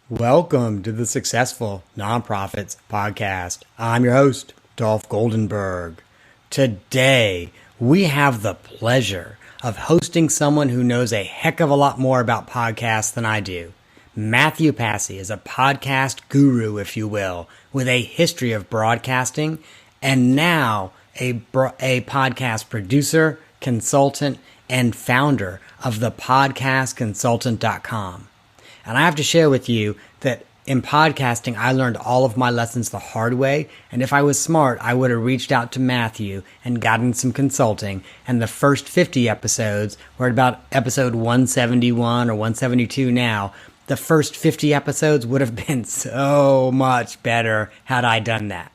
Welcome to the Successful Nonprofits Podcast. I'm your host, Dolph Goldenberg. Today, we have the pleasure of hosting someone who knows a heck of a lot more about podcasts than I do. Matthew Passy is a podcast guru, if you will, with a history of broadcasting and now a podcast producer, consultant, and founder of thepodcastconsultant.com. And I have to share with you that in podcasting, I learned all of my lessons the hard way. And if I was smart, I would have reached out to Matthew and gotten some consulting. And the first 50 episodes, we're at about episode 171 or 172 now, the first 50 episodes would have been so much better had I done that.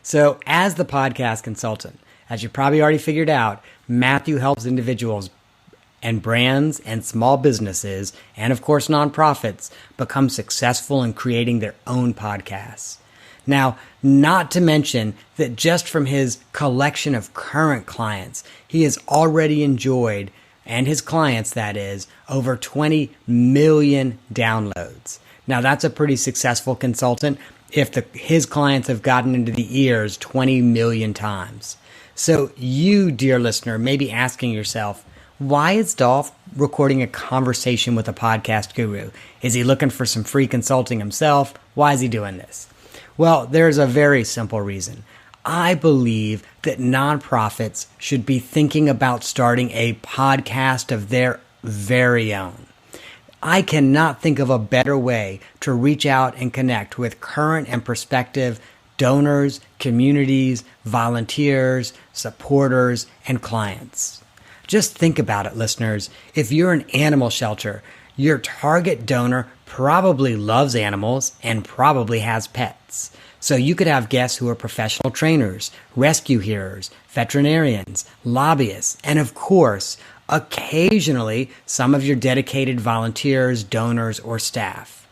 So as the podcast consultant, as you probably already figured out, Matthew helps individuals and brands and small businesses, and of course nonprofits, become successful in creating their own podcasts. Now, not to mention that just from his collection of current clients, he has already enjoyed, and his clients that is, over 20 million downloads. Now that's a pretty successful consultant if his clients have gotten into the ears 20 million times. So you, dear listener, may be asking yourself, why is Dolph recording a conversation with a podcast guru? Is he looking for some free consulting himself? Why is he doing this? Well, there's a very simple reason. I believe that nonprofits should be thinking about starting a podcast of their very own. I cannot think of a better way to reach out and connect with current and prospective donors, communities, volunteers, supporters, and clients. Just think about it, listeners. If you're an animal shelter, your target donor probably loves animals and probably has pets. So you could have guests who are professional trainers, rescue heroes, veterinarians, lobbyists, and of course, occasionally some of your dedicated volunteers, donors, or staff.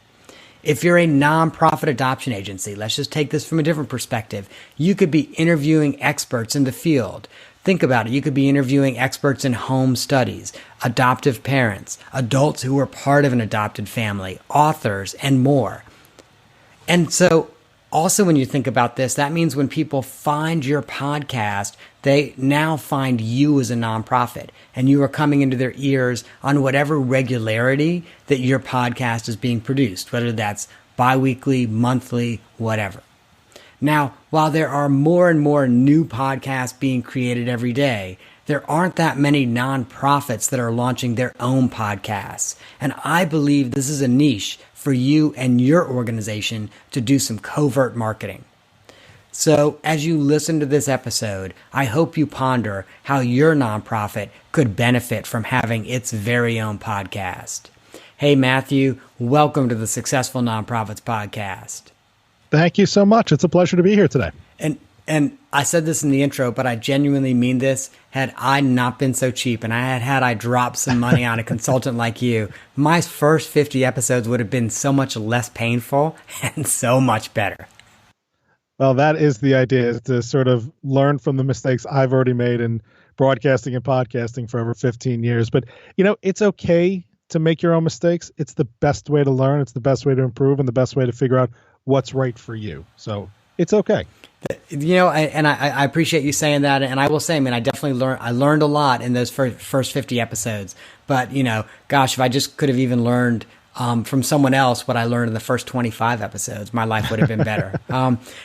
If you're a nonprofit adoption agency, let's just take this from a different perspective. You could be interviewing experts in the field. Think about it. You could be interviewing experts in home studies, adoptive parents, adults who are part of an adopted family, authors, and more. And so also when you think about this, that means when people find your podcast, they now find you as a nonprofit, and you are coming into their ears on whatever regularity that your podcast is being produced, whether that's biweekly, monthly, whatever. Now, while there are more and more new podcasts being created every day, there aren't that many nonprofits that are launching their own podcasts. And I believe this is a niche for you and your organization to do some covert marketing. So as you listen to this episode, I hope you ponder how your nonprofit could benefit from having its very own podcast. Hey, Matthew, welcome to the Successful Nonprofits Podcast. Thank you so much. It's a pleasure to be here today. And I said this in the intro, but I genuinely mean this. Had I not been so cheap and I dropped some money on a consultant like you, my first 50 episodes would have been so much less painful and so much better. Well, that is the idea, is to sort of learn from the mistakes I've already made in broadcasting and podcasting for over 15 years. But, it's okay to make your own mistakes. It's the best way to learn. It's the best way to improve and the best way to figure out what's right for you. So it's okay. I appreciate you saying that. And I will say, I definitely learned a lot in those first 50 episodes. But, gosh, if I just could have even learned from someone else what I learned in the first 25 episodes, my life would have been better.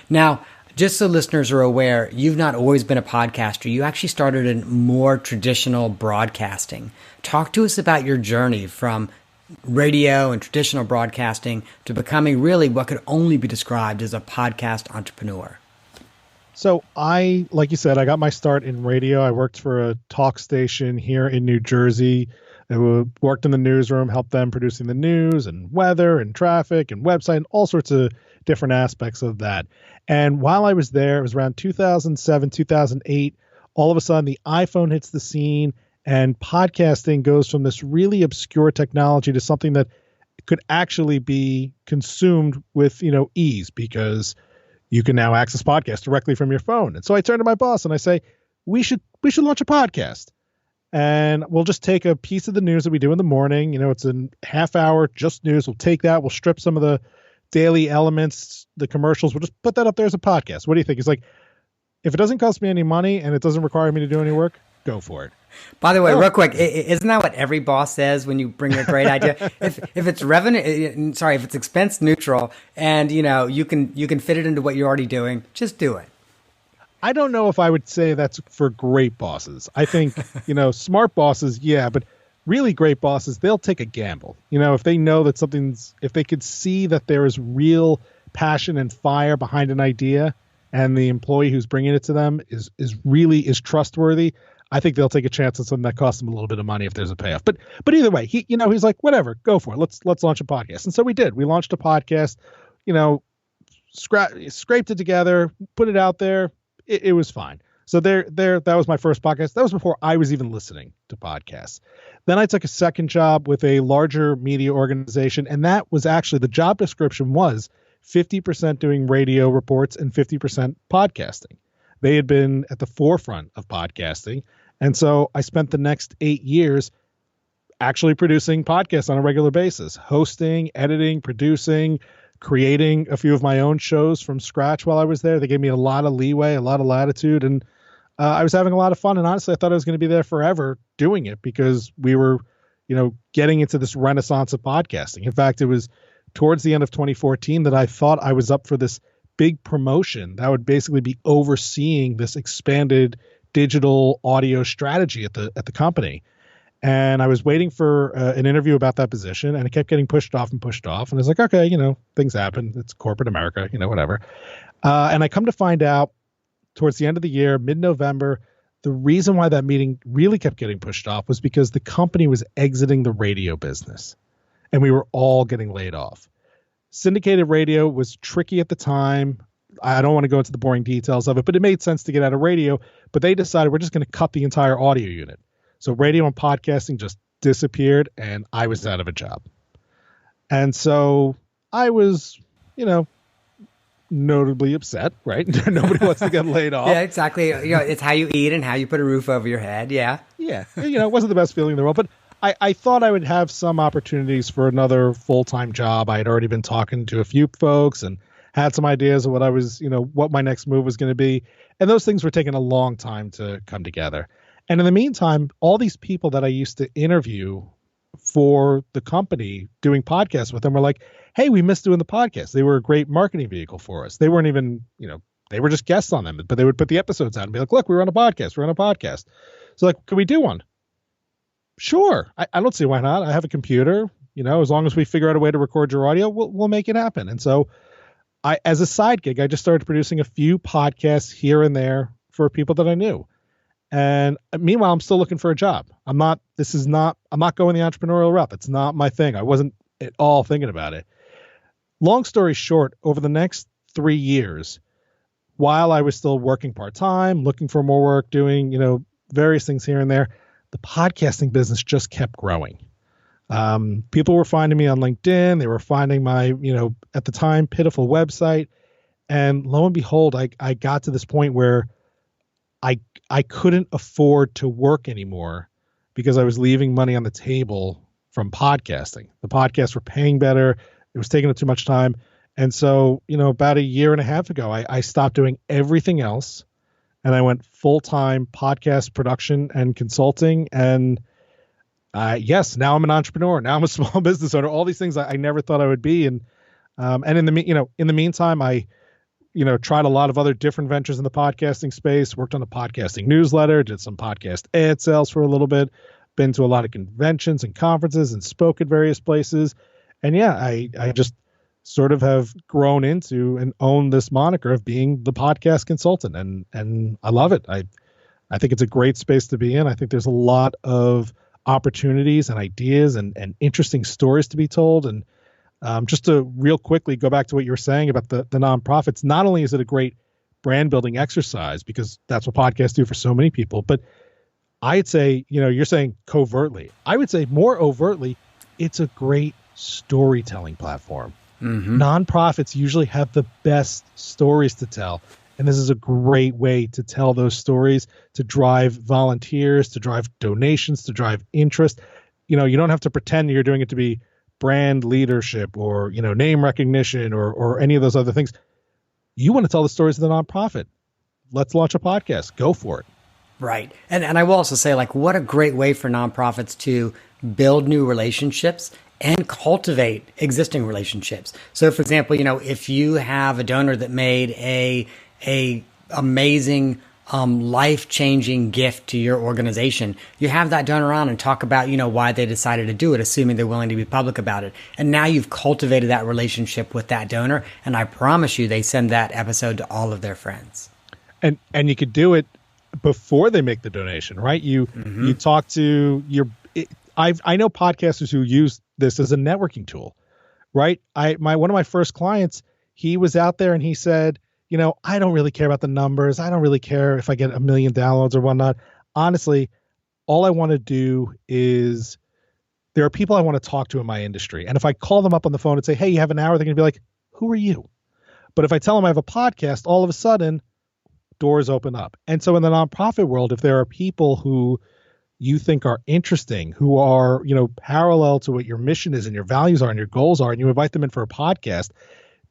Now, just so listeners are aware, you've not always been a podcaster. You actually started in more traditional broadcasting. Talk to us about your journey from radio and traditional broadcasting to becoming really what could only be described as a podcast entrepreneur. So like you said, I got my start in radio. I worked for a talk station here in New Jersey. I worked in the newsroom, helped them producing the news and weather and traffic and website and all sorts of different aspects of that. And while I was there, it was around 2007, 2008, all of a sudden the iPhone hits the scene and podcasting goes from this really obscure technology to something that could actually be consumed with, ease, because you can now access podcasts directly from your phone. And so I turn to my boss and I say, we should launch a podcast. and we'll just take a piece of the news that we do in the morning. It's a half hour, just news. We'll take that. We'll strip some of the daily elements, the commercials. We'll just put that up there as a podcast. What do you think? He's like, if it doesn't cost me any money and it doesn't require me to do any work, go for it. By the way, real quick, isn't that what every boss says when you bring a great idea? If it's if it's expense neutral and you can fit it into what you're already doing, just do it. I don't know if I would say that's for great bosses. I think, smart bosses, yeah, but really great bosses, they'll take a gamble. If they know that if they could see that there is real passion and fire behind an idea and the employee who's bringing it to them is really trustworthy, I think they'll take a chance on something that costs them a little bit of money if there's a payoff. But either way, he's like, whatever, go for it. Let's launch a podcast. And so we did. We launched a podcast, scraped it together, put it out there. It was fine. So that was my first podcast. That was before I was even listening to podcasts. Then I took a second job with a larger media organization. And that was actually, the job description was 50% doing radio reports and 50% podcasting. They had been at the forefront of podcasting. And so I spent the next 8 years actually producing podcasts on a regular basis, hosting, editing, producing, creating a few of my own shows from scratch while I was there. They gave me a lot of leeway, a lot of latitude, and I was having a lot of fun. And honestly, I thought I was going to be there forever doing it because we were, getting into this renaissance of podcasting. In fact, it was towards the end of 2014 that I thought I was up for this big promotion that would basically be overseeing this expanded digital audio strategy at the company. And I was waiting for an interview about that position, and it kept getting pushed off. And I was like, okay, things happen. It's corporate America, whatever. And I come to find out towards the end of the year, mid-November, the reason why that meeting really kept getting pushed off was because the company was exiting the radio business, and we were all getting laid off. Syndicated radio was tricky at the time. I don't want to go into the boring details of it, but it made sense to get out of radio. But they decided we're just going to cut the entire audio unit. So radio and podcasting just disappeared, and I was out of a job. And so I was, notably upset, right? Nobody wants to get laid off. Yeah, exactly. It's how you eat and how you put a roof over your head. Yeah. Yeah. It wasn't the best feeling in the world, but I thought I would have some opportunities for another full-time job. I had already been talking to a few folks and had some ideas of what I was, what my next move was going to be. And those things were taking a long time to come together. And in the meantime, all these people that I used to interview for the company doing podcasts with them were like, hey, we missed doing the podcast. They were a great marketing vehicle for us. They weren't even, they were just guests on them, but they would put the episodes out and be like, look, we're on a podcast. So like, can we do one? Sure. I don't see why not. I have a computer, as long as we figure out a way to record your audio, we'll make it happen. And so as a side gig, I just started producing a few podcasts here and there for people that I knew. And meanwhile, I'm still looking for a job. I'm not going the entrepreneurial route. That's not my thing. I wasn't at all thinking about it. Long story short, over the next 3 years, while I was still working part-time, looking for more work, doing, various things here and there, the podcasting business just kept growing. People were finding me on LinkedIn. They were finding my, at the time, pitiful website. And lo and behold, I got to this point where I couldn't afford to work anymore because I was leaving money on the table from podcasting. The podcasts were paying better. It was taking up too much time. And so, about a year and a half ago, I stopped doing everything else. And I went full-time podcast production and consulting. And yes, now I'm an entrepreneur. Now I'm a small business owner. All these things I never thought I would be. And in the meantime, I tried a lot of other different ventures in the podcasting space, worked on a podcasting newsletter, did some podcast ad sales for a little bit, been to a lot of conventions and conferences and spoke at various places. And yeah, I just sort of have grown into and own this moniker of being the podcast consultant. And I love it. I think it's a great space to be in. I think there's a lot of opportunities and ideas and interesting stories to be told. And just to real quickly go back to what you were saying about the nonprofits, not only is it a great brand building exercise, because that's what podcasts do for so many people, but I'd say, you're saying covertly. I would say more overtly, it's a great storytelling platform. Mm-hmm. Nonprofits usually have the best stories to tell. And this is a great way to tell those stories, to drive volunteers, to drive donations, to drive interest. You don't have to pretend you're doing it to be brand leadership or, name recognition or any of those other things. You want to tell the stories of the nonprofit. Let's launch a podcast. Go for it. Right. And I will also say, like, what a great way for nonprofits to build new relationships and cultivate existing relationships. So, for example, if you have a donor that made a amazing, life-changing gift to your organization, you have that donor on and talk about, why they decided to do it, assuming they're willing to be public about it. And now you've cultivated that relationship with that donor. And I promise you, they send that episode to all of their friends. And you could do it before they make the donation, right? You talk to I know podcasters who use this as a networking tool, right? One of my first clients, he was out there and he said, I don't really care about the numbers. I don't really care if I get 1 million downloads or whatnot. Honestly, all I want to do is there are people I want to talk to in my industry. And if I call them up on the phone and say, hey, you have an hour, they're going to be like, who are you? But if I tell them I have a podcast, all of a sudden doors open up. And so in the nonprofit world, if there are people who you think are interesting, who are, parallel to what your mission is and your values are and your goals are, and you invite them in for a podcast,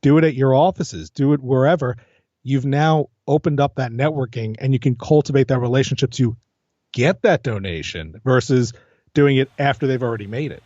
do it at your offices, do it wherever, you've now opened up that networking and you can cultivate that relationship to get that donation versus doing it after they've already made it.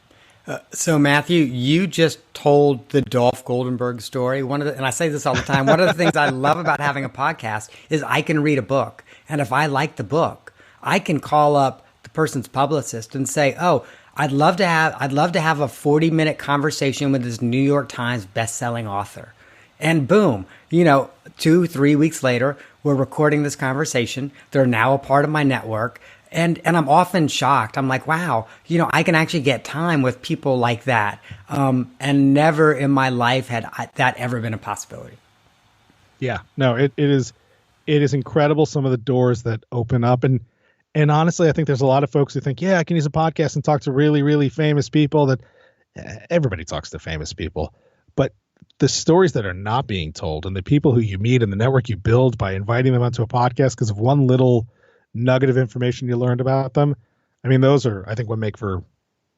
So Matthew, you just told the Dolph Goldenberg story. And I say this all the time, one of the things I love about having a podcast is I can read a book. And if I like the book, I can call up the person's publicist and say, oh, I'd love to have a 40-minute conversation with this New York Times best-selling author. And boom, 2-3 weeks later, we're recording this conversation. They're now a part of my network. And I'm often shocked. I'm like, wow, I can actually get time with people like that. And never in my life had that ever been a possibility. Yeah, no, it is incredible. Some of the doors that open up. And honestly, I think there's a lot of folks who think, yeah, I can use a podcast and talk to really, really famous people. That everybody talks to famous people, but the stories that are not being told and the people who you meet and the network you build by inviting them onto a podcast because of one little nugget of information you learned about them. I mean, those are, I think, what make for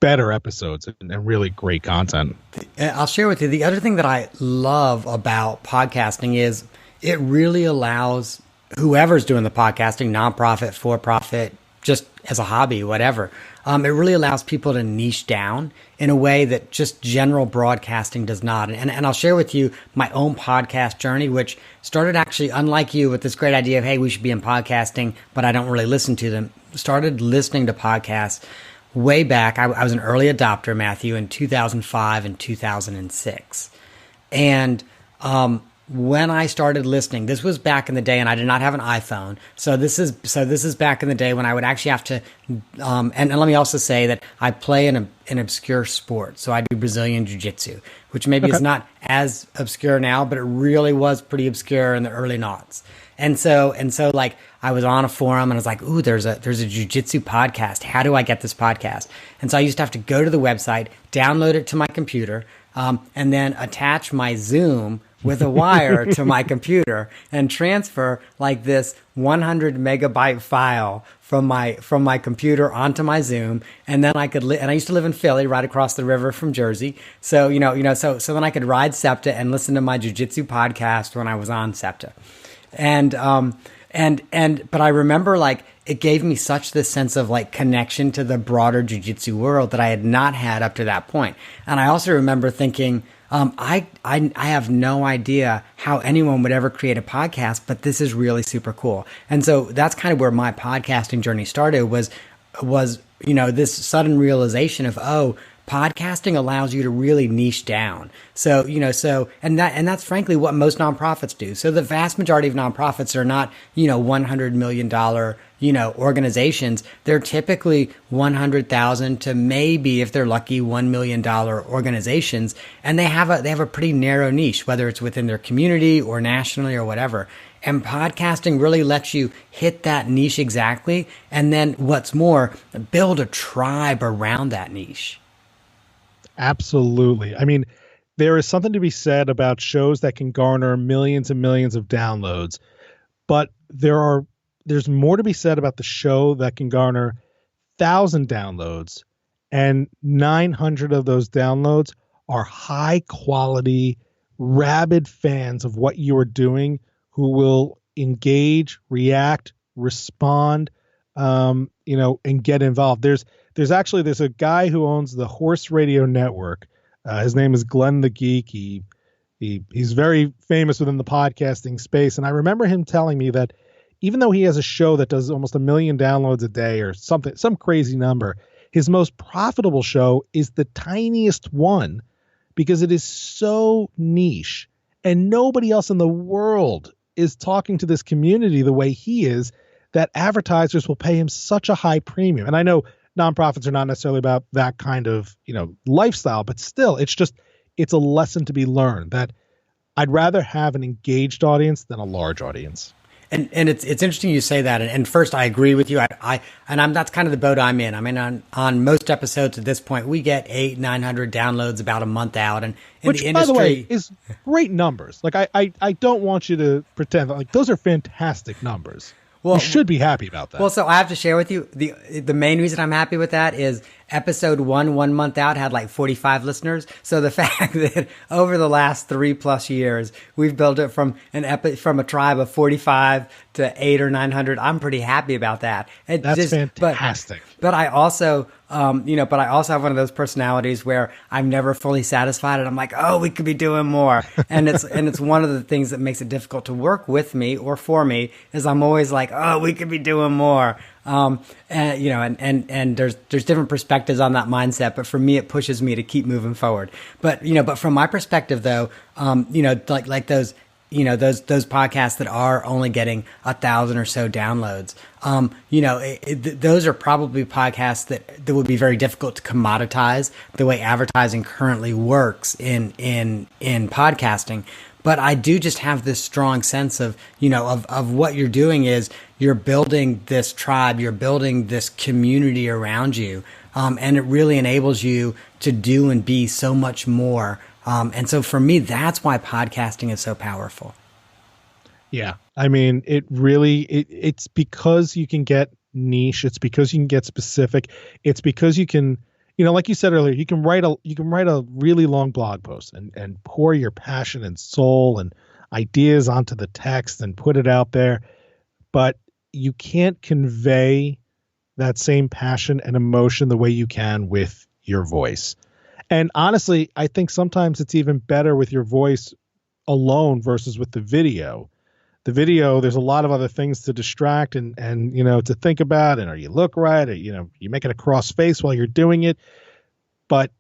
better episodes and really great content. I'll share with you. The other thing that I love about podcasting is it really allows whoever's doing the podcasting, nonprofit, for-profit, just as a hobby, whatever. It really allows people to niche down in a way that just general broadcasting does not. And I'll share with you my own podcast journey, which started actually, unlike you, with this great idea of, hey, we should be in podcasting, but I don't really listen to them. Started listening to podcasts way back. I was an early adopter, Matthew, in 2005 and 2006. And when I started listening, this was back in the day, and I did not have an iPhone. So this is back in the day when I would actually have to. And let me also say that I play an obscure sport. So I do Brazilian Jiu-Jitsu, which maybe is not as obscure now, but it really was pretty obscure in the early noughts. And so like I was on a forum and I was like, ooh, there's a Jiu-Jitsu podcast. How do I get this podcast? And so I used to have to go to the website, download it to my computer, and then attach my Zoom with a wire to my computer and transfer like this 100 megabyte file from my computer onto my Zoom. And then I could and I used to live in Philly, right across the river from Jersey. So, so then I could ride SEPTA and listen to my jiu-jitsu podcast when I was on SEPTA. But I remember like it gave me such this sense of like connection to the broader jiu-jitsu world that I had not had up to that point. And I also remember thinking, I have no idea how anyone would ever create a podcast, but this is really super cool. And so that's kind of where my podcasting journey started was, this sudden realization of, oh, podcasting allows you to really niche down. So, and that's frankly what most nonprofits do. So the vast majority of nonprofits are not, $100 million, organizations. They're typically 100,000 to maybe, if they're lucky, $1 million organizations. And they have a pretty narrow niche, whether it's within their community or nationally or whatever. And podcasting really lets you hit that niche exactly. And then what's more, build a tribe around that niche. Absolutely. I mean, there is something to be said about shows that can garner millions and millions of downloads, but there's more to be said about the show that can garner 1,000 downloads, and 900 of those downloads are high quality, rabid fans of what you are doing who will engage, react, respond, and get involved. There's a guy who owns the Horse Radio Network. His name is Glenn the Geek. He's very famous within the podcasting space. And I remember him telling me that even though he has a show that does almost 1 million downloads a day or something, some crazy number, his most profitable show is the tiniest one because it is so niche and nobody else in the world is talking to this community the way he is, that advertisers will pay him such a high premium. And I know nonprofits are not necessarily about that kind of, lifestyle, but still, it's a lesson to be learned that I'd rather have an engaged audience than a large audience. And it's interesting you say that. And first, I agree with you. That's kind of the boat I'm in. I mean, on most episodes at this point, we get 800-900 downloads about a month out. And which, the industry, by the way, is great numbers. Like I don't want you to pretend like those are fantastic numbers. Well, you should be happy about that. Well, so I have to share with you the main reason I'm happy with that is episode 1 month out had like 45 listeners. So the fact that over the last 3+ years we've built it from a tribe of 45 to 800 or 900, I'm pretty happy about that. That's fantastic. But I also, have one of those personalities where I'm never fully satisfied, and I'm like, oh, we could be doing more. And it's one of the things that makes it difficult to work with me or for me is I'm always like, oh, we could be doing more. And there's different perspectives on that mindset, but for me, it pushes me to keep moving forward. But from my perspective though, like those podcasts that are only getting 1,000 or so downloads, those are probably podcasts that would be very difficult to commoditize the way advertising currently works in podcasting. But I do just have this strong sense of what you're doing is you're building this tribe, you're building this community around you. And it really enables you to do and be so much more. And so for me, that's why podcasting is so powerful. Yeah. I mean, it's because you can get niche. It's because you can get specific. It's because you can, like you said earlier, you can write a really long blog post and pour your passion and soul and ideas onto the text and put it out there. But you can't convey that same passion and emotion the way you can with your voice. And honestly, I think sometimes it's even better with your voice alone versus with the video. The video, there's a lot of other things to distract and to think about. And you look right, or, you're making a cross face while you're doing it. But,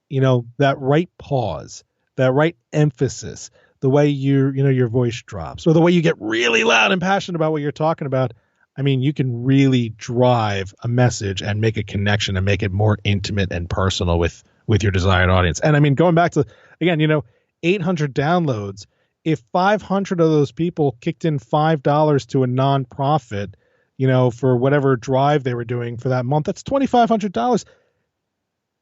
that right pause, that right emphasis, the way your voice drops, or the way you get really loud and passionate about what you're talking about. I mean, you can really drive a message and make a connection and make it more intimate and personal with your desired audience. And I mean, going back to, again, 800 downloads, if 500 of those people kicked in $5 to a nonprofit, for whatever drive they were doing for that month, that's $2,500.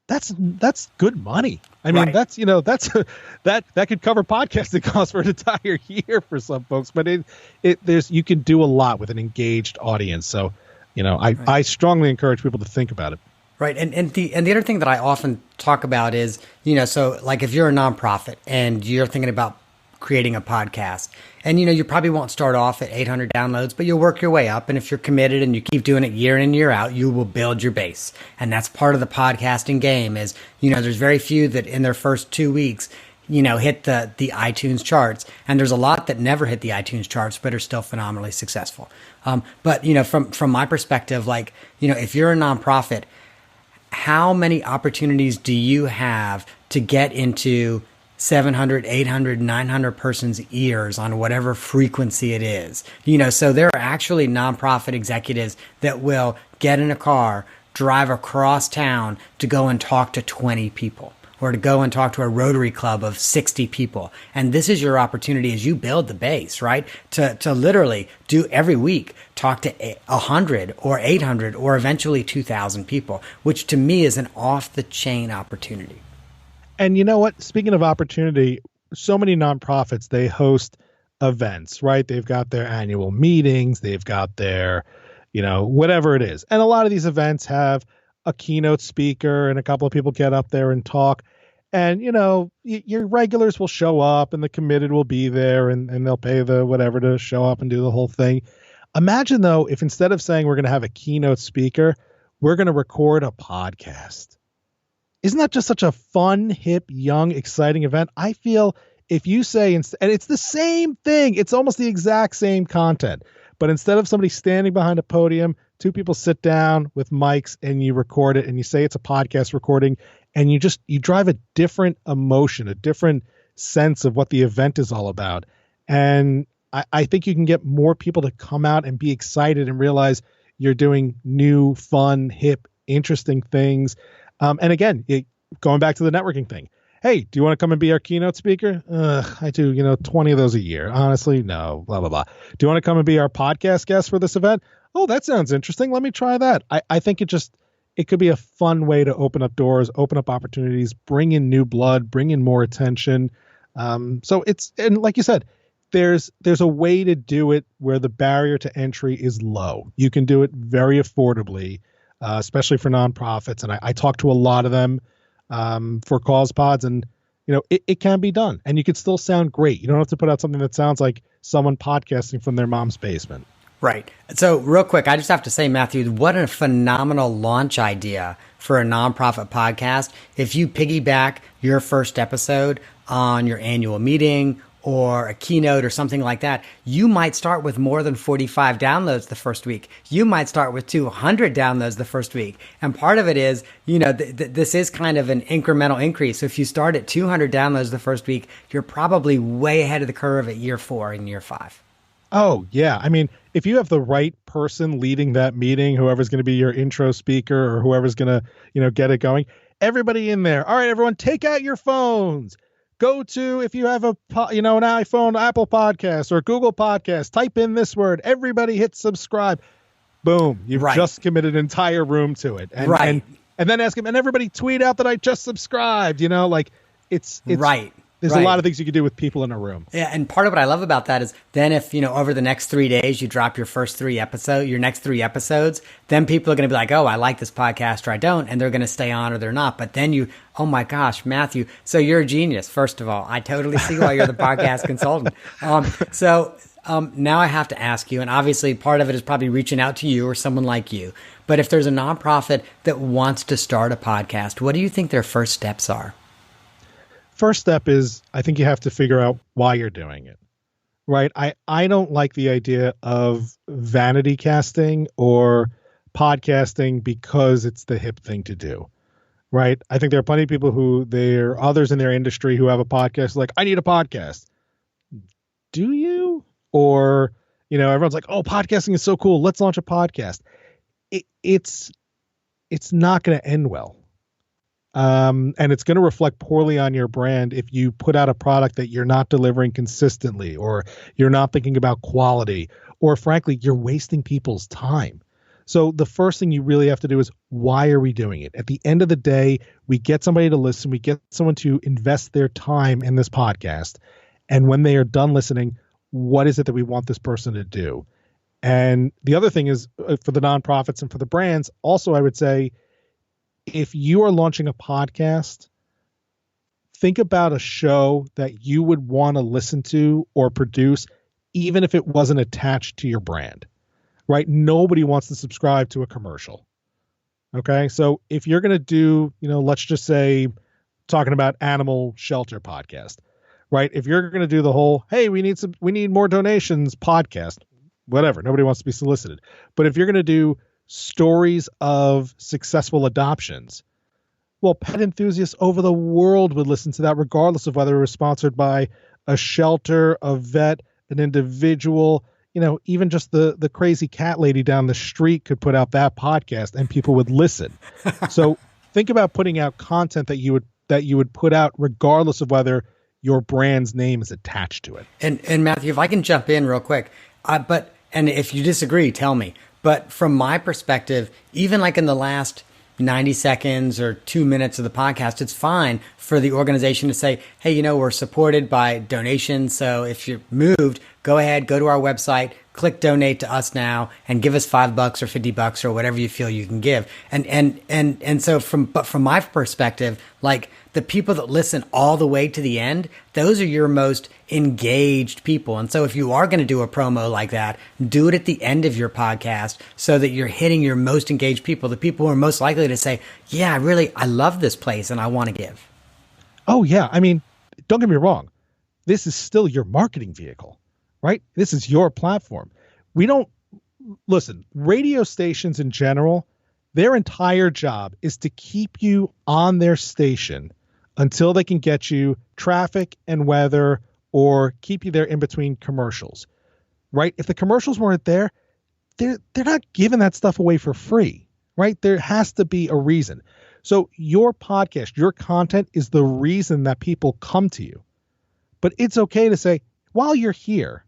That's good money. I mean, right. That's that could cover podcasting costs for an entire year for some folks, but you can do a lot with an engaged audience. So, I strongly encourage people to think about it. Right. And the other thing that I often talk about is, so like if you're a nonprofit and you're thinking about creating a podcast and, you probably won't start off at 800 downloads, but you'll work your way up. And if you're committed and you keep doing it year in and year out, you will build your base. And that's part of the podcasting game is, there's very few that in their first 2 weeks, hit the iTunes charts. And there's a lot that never hit the iTunes charts, but are still phenomenally successful. But from my perspective, like, if you're a nonprofit, how many opportunities do you have to get into 700, 800, 900 persons' ears on whatever frequency it is? So there are actually nonprofit executives that will get in a car, drive across town to go and talk to 20 people or to go and talk to a Rotary Club of 60 people. And this is your opportunity as you build the base, right? To literally do every week, talk to 100 or 800 or eventually 2,000 people, which to me is an off-the-chain opportunity. And you know what? Speaking of opportunity, so many nonprofits, they host events, right? They've got their annual meetings, they've got their, whatever it is. And a lot of these events have a keynote speaker and a couple of people get up there and talk. And, your regulars will show up and the committed will be there and they'll pay the whatever to show up and do the whole thing. Imagine, though, if instead of saying we're going to have a keynote speaker, we're going to record a podcast. Isn't that just such a fun, hip, young, exciting event? I feel if you say, and it's the same thing, it's almost the exact same content, but instead of somebody standing behind a podium, two people sit down with mics and you record it and you say it's a podcast recording and you drive a different emotion, a different sense of what the event is all about. And I think you can get more people to come out and be excited and realize you're doing new, fun, hip, interesting things. And again, going back to the networking thing. Hey, do you want to come and be our keynote speaker? I do, 20 of those a year. Honestly, no, blah, blah, blah. Do you want to come and be our podcast guest for this event? Oh, that sounds interesting. Let me try that. I think it could be a fun way to open up doors, open up opportunities, bring in new blood, bring in more attention. And like you said, there's a way to do it where the barrier to entry is low. You can do it very affordably, especially for nonprofits. And I talk to a lot of them for cause pods, and it can be done, and you could still sound great. You don't have to put out something that sounds like someone podcasting from their mom's basement. Right. So real quick, I just have to say, Matthew, what a phenomenal launch idea for a nonprofit podcast. If you piggyback your first episode on your annual meeting or a keynote or something like that, you might start with more than 45 downloads the first week. You might start with 200 downloads the first week. And part of it is, this is kind of an incremental increase. So if you start at 200 downloads the first week, you're probably way ahead of the curve at year 4 and year 5. Oh, yeah. I mean, if you have the right person leading that meeting, whoever's going to be your intro speaker or whoever's going to, get it going, everybody in there. All right, everyone, take out your phones. Go to, if you have an iPhone, Apple Podcast or Google Podcast, type in this word. Everybody hit subscribe. Boom. You've just committed an entire room to it. And then ask them, and everybody tweet out that I just subscribed. It's right. There's a lot of things you can do with people in a room. Yeah, and part of what I love about that is then if, over the next 3 days you drop your next 3 episodes, then people are going to be like, oh, I like this podcast or I don't, and they're going to stay on or they're not. But then oh my gosh, Matthew, so you're a genius, first of all. I totally see why you're the podcast consultant. Now I have to ask you, and obviously part of it is probably reaching out to you or someone like you, but if there's a nonprofit that wants to start a podcast, what do you think their first steps are? First step is, I think you have to figure out why you're doing it, right? I don't like the idea of vanity casting or podcasting because it's the hip thing to do, right? I think there are plenty of people there are others in their industry who have a podcast like, I need a podcast. Do you? Or, everyone's like, oh, podcasting is so cool. Let's launch a podcast. It's not going to end well. And it's going to reflect poorly on your brand if you put out a product that you're not delivering consistently, or you're not thinking about quality, or frankly, you're wasting people's time. So the first thing you really have to do is, why are we doing it? At the end of the day, we get somebody to listen, we get someone to invest their time in this podcast. And when they are done listening, what is it that we want this person to do? And the other thing is, for the nonprofits and for the brands, also, I would say, if you are launching a podcast, think about a show that you would want to listen to or produce, even if it wasn't attached to your brand, right? Nobody wants to subscribe to a commercial. Okay. So if you're going to do, let's just say, talking about animal shelter podcast, right? If you're going to do the whole, hey, we need more donations podcast, whatever, nobody wants to be solicited. But if you're going to do stories of successful adoptions, well, pet enthusiasts over the world would listen to that, regardless of whether it was sponsored by a shelter, a vet, an individual, even just the crazy cat lady down the street could put out that podcast and people would listen. So think about putting out content that you would put out regardless of whether your brand's name is attached to it. And Matthew, if I can jump in real quick, and if you disagree, tell me. But from my perspective, even like in the last 90 seconds or 2 minutes of the podcast, it's fine for the organization to say, hey, we're supported by donations. So if you're moved, go ahead, go to our website, click donate to us now and give us $5 or $50 or whatever you feel you can give. And so from my perspective, like the people that listen all the way to the end, those are your most engaged people. And so if you are going to do a promo like that, do it at the end of your podcast so that you're hitting your most engaged people, the people who are most likely to say, yeah, I love this place and I want to give. Oh yeah. I mean, don't get me wrong. This is still your marketing vehicle, right? This is your platform. Listen, radio stations in general, their entire job is to keep you on their station until they can get you traffic and weather or keep you there in between commercials, right? If the commercials weren't there, they're not giving that stuff away for free, right? There has to be a reason. So your podcast, your content is the reason that people come to you. But it's okay to say, while you're here,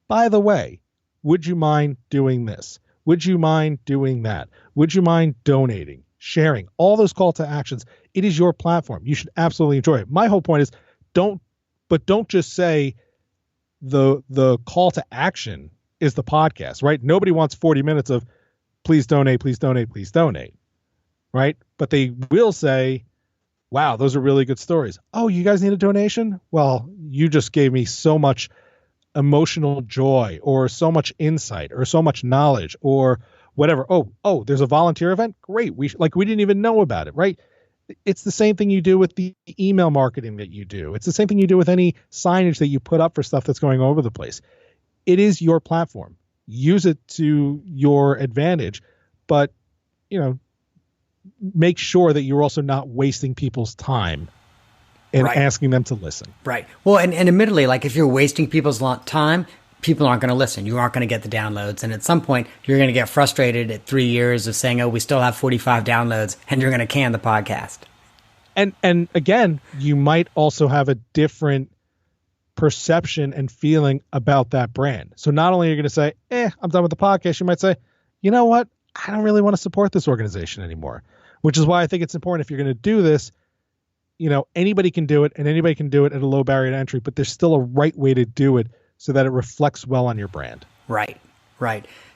by the way, would you mind doing this? Would you mind doing that? Would you mind donating, sharing, all those call to actions? It is your platform. You should absolutely enjoy it. My whole point is don't just say the call to action is the podcast, right? Nobody wants 40 minutes of please donate, please donate, please donate, right? But they will say, wow, those are really good stories. Oh, you guys need a donation? Well, you just gave me so much emotional joy or so much insight or so much knowledge or whatever. Oh, there's a volunteer event. Great. We didn't even know about it. Right. It's the same thing you do with the email marketing that you do. It's the same thing you do with any signage that you put up for stuff that's going over the place. It is your platform. Use it to your advantage, but make sure that you're also not wasting people's time and asking them to listen. Right. Well, and admittedly, like if you're wasting people's time, people aren't going to listen. You aren't going to get the downloads. And at some point, you're going to get frustrated at 3 years of saying, oh, we still have 45 downloads, and you're going to can the podcast. And again, you might also have a different perception and feeling about that brand. So not only are you going to say, I'm done with the podcast, you might say, you know what? I don't really want to support this organization anymore, which is why I think it's important if you're going to do this. Anybody can do it and anybody can do it at a low barrier to entry, but there's still a right way to do it so that it reflects well on your brand. Right.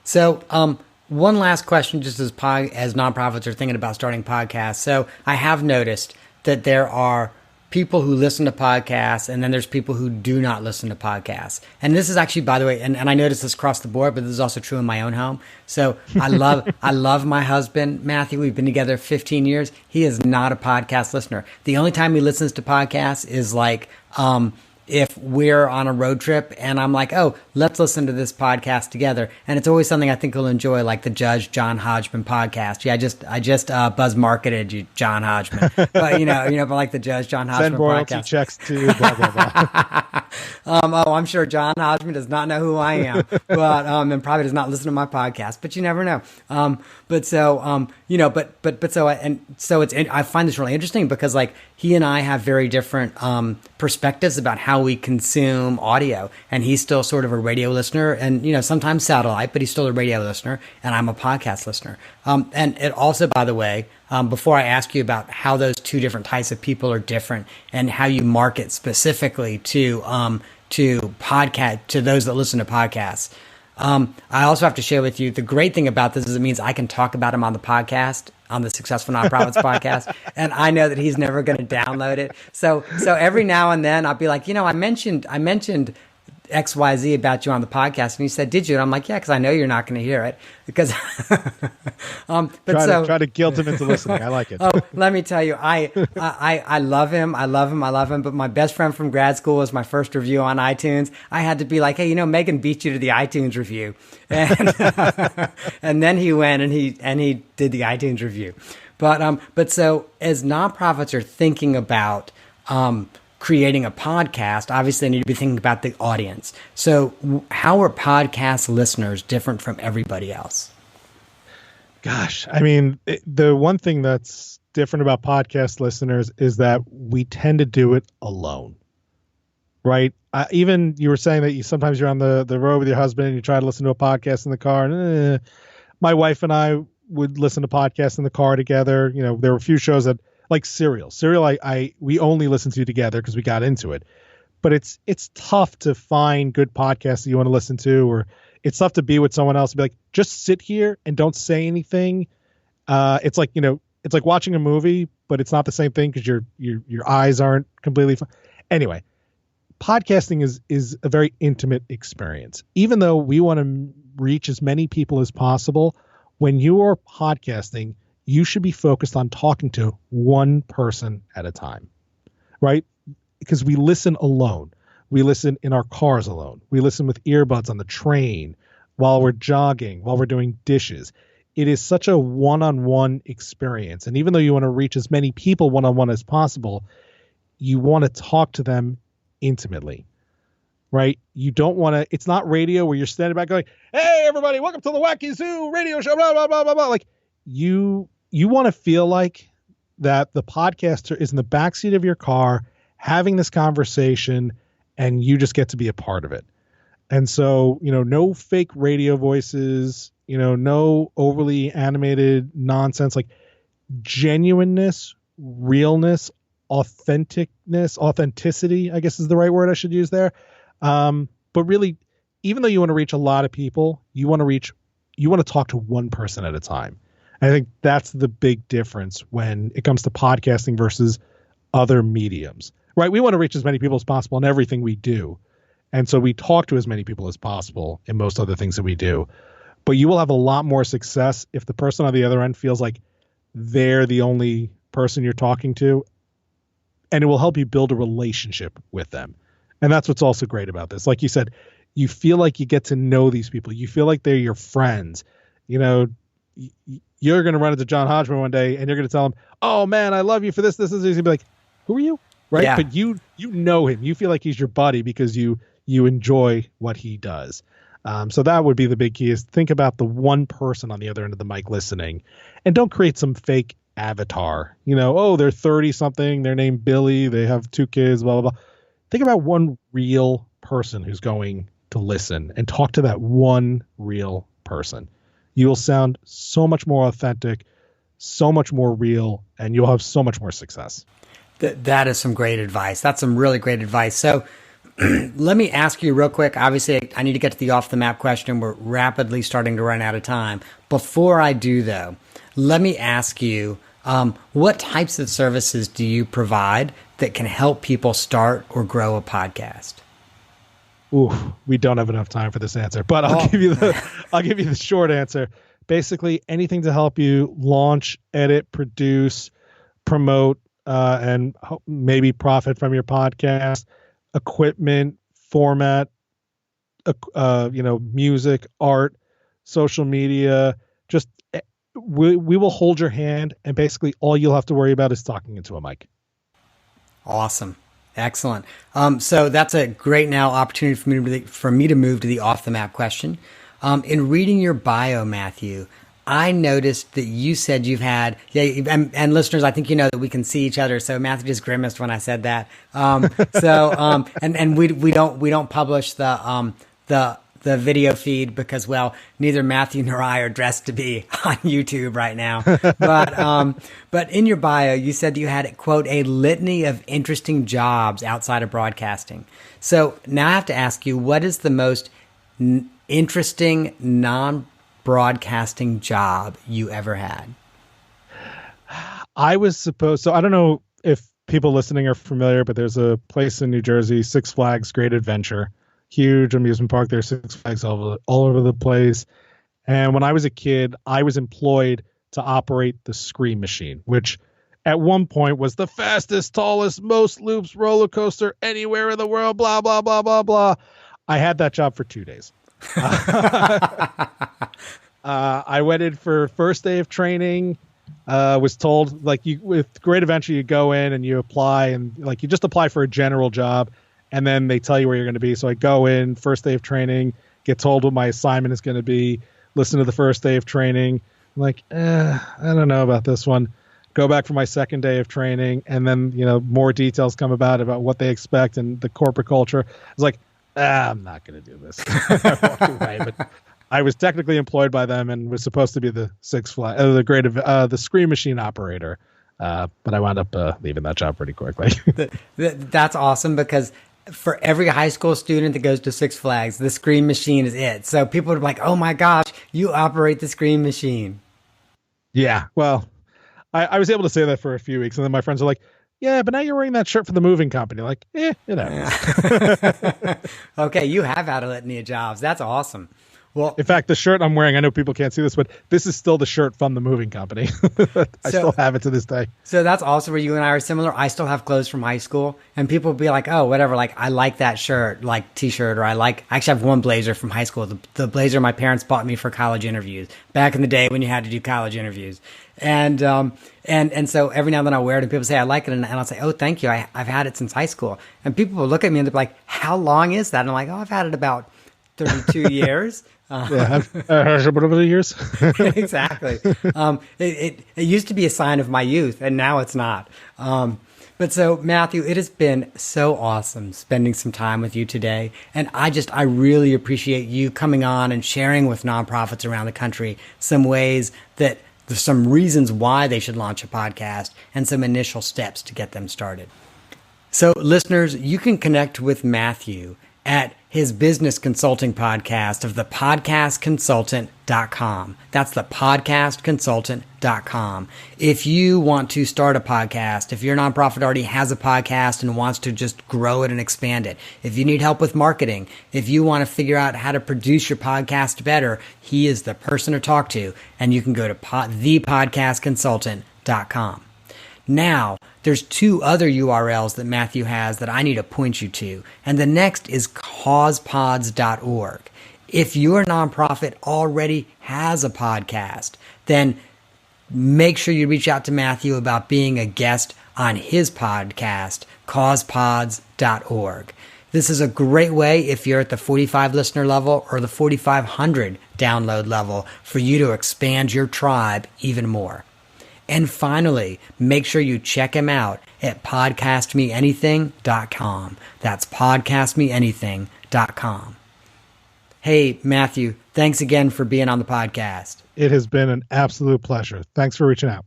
So, one last question, just as nonprofits are thinking about starting podcasts. So I have noticed that there are people who listen to podcasts and then there's people who do not listen to podcasts. And this is actually, by the way, and I noticed this across the board, but this is also true in my own home. So I love my husband, Matthew. We've been together 15 years. He is not a podcast listener. The only time he listens to podcasts is like, if we're on a road trip and I'm like, oh, let's listen to this podcast together. And it's always something I think he'll enjoy, like the Judge John Hodgman podcast. Yeah, I just buzz marketed you, John Hodgman. But but like the Judge John Hodgman Send royalty podcast. checks to blah, blah, blah. I'm sure John Hodgman does not know who I am, but and probably does not listen to my podcast. But you never know. I find this really interesting because like he and I have very different perspectives about how we consume audio, and he's still sort of a radio listener and sometimes satellite, but he's still a radio listener and I'm a podcast listener. And it also, by the way, before I ask you about how those two different types of people are different and how you market specifically to those that listen to podcasts, I also have to share with you the great thing about this is it means I can talk about him on the podcast, on the Successful Nonprofits podcast, and I know that he's never going to download it. So every now and then I'll be like, I mentioned XYZ about you on the podcast, and he said, did you? And I'm like, yeah, because I know you're not going to hear it because try to guilt him into listening. I like it. Oh, let me tell you, I love him. I love him. But my best friend from grad school was my first review on iTunes. I had to be like, hey, Megan beat you to the iTunes review, and and then he went and he did the iTunes review. But so as nonprofits are thinking about creating a podcast, obviously they need to be thinking about the audience. So how are podcast listeners different from everybody else? Gosh, I mean, the one thing that's different about podcast listeners is that we tend to do it alone, right? Even you were saying that sometimes you're on the road with your husband and you try to listen to a podcast in the car. And my wife and I, would listen to podcasts in the car together. You know, there were a few shows that like Serial. We only listened to together because we got into it. But it's tough to find good podcasts that you want to listen to, or it's tough to be with someone else and be like, just sit here and don't say anything. It's like, you know, it's like watching a movie, but it's not the same thing because your eyes aren't completely. Anyway, podcasting is a very intimate experience. Even though we want to reach as many people as possible, when you are podcasting, you should be focused on talking to one person at a time, right? Because we listen alone. We listen in our cars alone. We listen with earbuds on the train, while we're jogging, while we're doing dishes. It is such a one-on-one experience. And even though you want to reach as many people one-on-one as possible, you want to talk to them intimately, right? You don't want to, it's not radio where you're standing back going, hey, everybody, welcome to the Wacky Zoo radio show, blah, blah, blah, blah, blah. Like you want to feel like that the podcaster is in the backseat of your car having this conversation and you just get to be a part of it. And so, you know, no fake radio voices, you know, no overly animated nonsense, like genuineness, realness, authenticity, I guess is the right word I should use there. But really, even though you want to reach a lot of people, you want to talk to one person at a time. I think that's the big difference when it comes to podcasting versus other mediums, right? We want to reach as many people as possible in everything we do. And so we talk to as many people as possible in most other things that we do. But you will have a lot more success if the person on the other end feels like they're the only person you're talking to, and it will help you build a relationship with them. And that's what's also great about this. Like you said, you feel like you get to know these people. You feel like they're your friends. You know, you're going to run into John Hodgman one day and you're going to tell him, oh man, I love you for this. He's going to be like, who are you? Right. Yeah. But you know him. You feel like he's your buddy because you enjoy what he does. So that would be the big key, is think about the one person on the other end of the mic listening, and don't create some fake avatar. You know, oh, they're 30 something. They're named Billy. They have 2 kids, blah, blah, blah. Think about one real person who's going to listen and talk to that one real person. You will sound so much more authentic, so much more real, and you'll have so much more success. That is some great advice. That's some really great advice. So let me ask you real quick. Obviously, I need to get to the off the map question. We're rapidly starting to run out of time. Before I do, though, let me ask you, what types of services do you provide that can help people start or grow a podcast? Ooh, we don't have enough time for this answer, but I'll give you the short answer. Basically, anything to help you launch, edit, produce, promote, and maybe profit from your podcast. Equipment, format, music, art, social media. Just we will hold your hand, and basically all you'll have to worry about is talking into a mic. Awesome. Excellent. So that's a great now opportunity for me to move to the off the map question. In reading your bio, Matthew, I noticed that you said you've had, and listeners, I think you know that we can see each other. So Matthew just grimaced when I said that. And we don't publish the video feed because, well, neither Matthew nor I are dressed to be on YouTube right now. But in your bio, you said you had, quote, a litany of interesting jobs outside of broadcasting. So now I have to ask you, what is the most interesting non-broadcasting job you ever had? I don't know if people listening are familiar, but there's a place in New Jersey, Six Flags Great Adventure. Huge amusement park. There's Six Flags all over the place. And when I was a kid, I was employed to operate the Scream Machine, which at one point was the fastest, tallest, most loops roller coaster anywhere in the world, blah, blah, blah, blah, blah. I had that job for 2 days. I went in for first day of training, was told, like, with Great Adventure, you go in and you apply, and like you just apply for a general job. And then they tell you where you're going to be. So I go in, first day of training, get told what my assignment is going to be, listen to the first day of training. I'm like, I don't know about this one. Go back for my second day of training. And then, more details come about what they expect and the corporate culture. I was like, I'm not going to do this. I walked away, but I was technically employed by them and was supposed to be the the Scream Machine operator. But I wound up leaving that job pretty quickly. That's awesome, because for every high school student that goes to Six Flags, the Scream Machine is it. So people are like, oh my gosh, you operate the Scream Machine. Yeah, well, I was able to say that for a few weeks, and then my friends are like, yeah, but now you're wearing that shirt for the moving company. Like, you know. Okay, you have had a litany of jobs. That's awesome. Well, in fact, the shirt I'm wearing, I know people can't see this, but this is still the shirt from the moving company. I still have it to this day. So that's also where you and I are similar. I still have clothes from high school, and people will be like, oh, whatever, like, I like that shirt, like t-shirt, or I actually have one blazer from high school, the blazer my parents bought me for college interviews, back in the day when you had to do college interviews. And so every now and then I wear it, and people say, I like it, and I'll say, oh, thank you, I've had it since high school. And people will look at me and they'll be like, how long is that? And I'm like, oh, I've had it about 32 years. Yeah, about years. Exactly. It used to be a sign of my youth, and now it's not. But so, Matthew, it has been so awesome spending some time with you today. And I really appreciate you coming on and sharing with nonprofits around the country some ways that there's some reasons why they should launch a podcast and some initial steps to get them started. So, listeners, you can connect with Matthew at his business consulting podcast of thepodcastconsultant.com. That's thepodcastconsultant.com. If you want to start a podcast, if your nonprofit already has a podcast and wants to just grow it and expand it, if you need help with marketing, if you want to figure out how to produce your podcast better, he is the person to talk to. And you can go to thepodcastconsultant.com. Now, there's two other URLs that Matthew has that I need to point you to, and the next is causepods.org. If your nonprofit already has a podcast, then make sure you reach out to Matthew about being a guest on his podcast, causepods.org. This is a great way, if you're at the 45 listener level or the 4,500 download level, for you to expand your tribe even more. And finally, make sure you check him out at podcastmeanything.com. That's podcastmeanything.com. Hey, Matthew, thanks again for being on the podcast. It has been an absolute pleasure. Thanks for reaching out.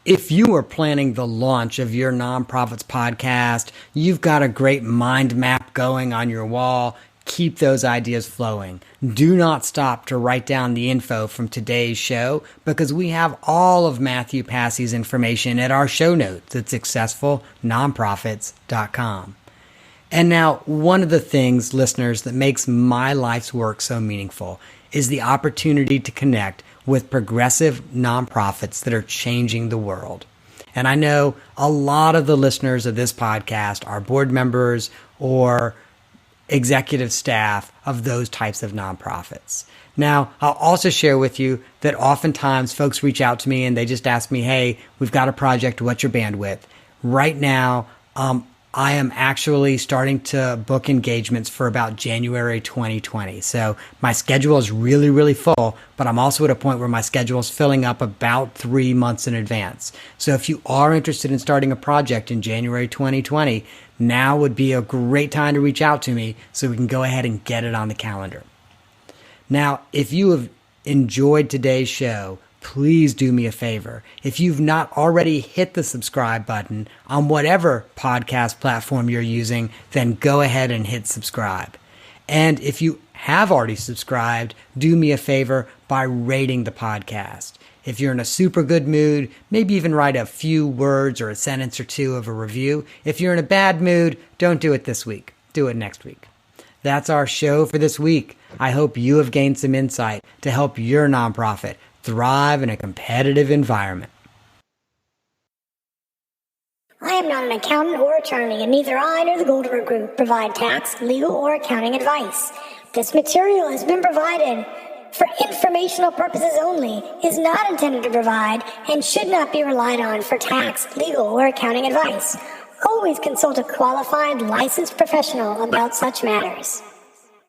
If you are planning the launch of your nonprofit's podcast, you've got a great mind map going on your wall. Keep those ideas flowing. Do not stop to write down the info from today's show, because we have all of Matthew Passey's information at our show notes at successfulnonprofits.com. And now, one of the things, listeners, that makes my life's work so meaningful is the opportunity to connect with progressive nonprofits that are changing the world. And I know a lot of the listeners of this podcast are board members or executive staff of those types of nonprofits. Now, I'll also share with you that oftentimes folks reach out to me and they just ask me, hey, we've got a project, what's your bandwidth? Right now, I am actually starting to book engagements for about January 2020. So my schedule is really, really full, but I'm also at a point where my schedule is filling up about 3 months in advance. So if you are interested in starting a project in January 2020, now would be a great time to reach out to me so we can go ahead and get it on the calendar. Now, if you have enjoyed today's show, please do me a favor. If you've not already hit the subscribe button on whatever podcast platform you're using, then go ahead and hit subscribe. And if you have already subscribed, do me a favor by rating the podcast. If you're in a super good mood, maybe even write a few words or a sentence or two of a review. If you're in a bad mood, don't do it this week. Do it next week. That's our show for this week. I hope you have gained some insight to help your nonprofit thrive in a competitive environment. I am not an accountant or attorney, and neither I nor the Goldberg Group provide tax, legal, or accounting advice. This material has been provided for informational purposes only, is not intended to provide, and should not be relied on for tax, legal, or accounting advice. Always consult a qualified, licensed professional about such matters.